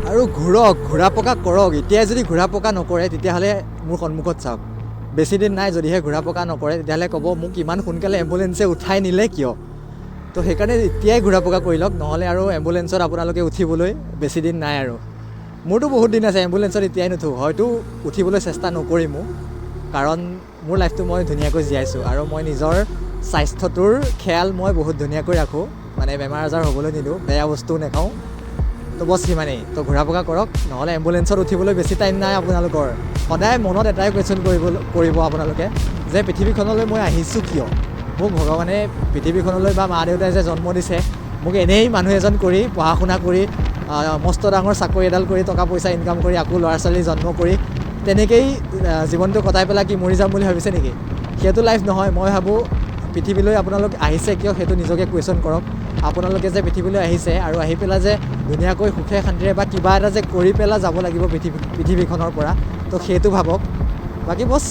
আৰু ঘূৰক, ঘূৰা পকা কৰক। এতিয়াই যদি ঘূৰা পকা নকৰে তেতিয়াহ'লে মোৰ সন্মুখত চাওক। বেছি দিন নাই, যদিহে ঘূৰা পকা নকৰে তেতিয়াহ'লে ক'ব মোক ইমান সোনকালে এম্বুলেঞ্চে উঠাই নিলে কিয়। তো সেইকাৰণে এতিয়াই ঘূৰা পকা কৰি লওক, নহ'লে আৰু এম্বুলেঞ্চত আপোনালোকে উঠিবলৈ বেছি দিন নাই আৰু। মোৰতো বহুত দিন আছে, এম্বুলেঞ্চত এতিয়াই নুঠোঁ, হয়তো উঠিবলৈ চেষ্টা নকৰিমো, কাৰণ মোৰ লাইফটো মই ধুনীয়াকৈ জীয়াইছোঁ আৰু মই নিজৰ স্বাস্থ্যটোৰ খেয়াল মই বহুত ধুনীয়াকৈ ৰাখোঁ, মানে বেমাৰ আজাৰ হ'বলৈ নিদিওঁ, বেয়া বস্তুও নাখাওঁ। তো বছ সিমানেই। তো ঘূৰা পকা কৰক, নহ'লে এম্বুলেঞ্চত উঠিবলৈ বেছি টাইম নাই আপোনালোকৰ। সদায় মনত এটাই কুৱেশ্যন কৰিব আপোনালোকে যে পৃথিৱীখনলৈ মই আহিছোঁ কিয়। মোক ভগৱানে পৃথিৱীখনলৈ বা মা দেউতাই যে জন্ম দিছে, মোক এনেই মানুহ এজন কৰি, পঢ়া শুনা কৰি, মস্ত ডাঙৰ চাকৰি এডাল কৰি, টকা পইচা ইনকাম কৰি, আকৌ ল'ৰা ছোৱালী জন্ম কৰি তেনেকেই জীৱনটো কটাই পেলাই কি মৰি যাম বুলি ভাবিছে নেকি? সেইটো লাইফ নহয়। মই ভাবোঁ পৃথিৱীলৈ আপোনালোক আহিছে কিয় সেইটো নিজকে কুৱেশ্যন কৰক। আপোনালোকে যে পৃথিৱীলৈ আহিছে আৰু আহি পেলাই যে ধুনীয়াকৈ সুখে শান্তিৰে বা কিবা এটা যে কৰি পেলাই যাব লাগিব পৃথিৱীখনৰ পৰা, তো সেইটো ভাবক। বাকী বছ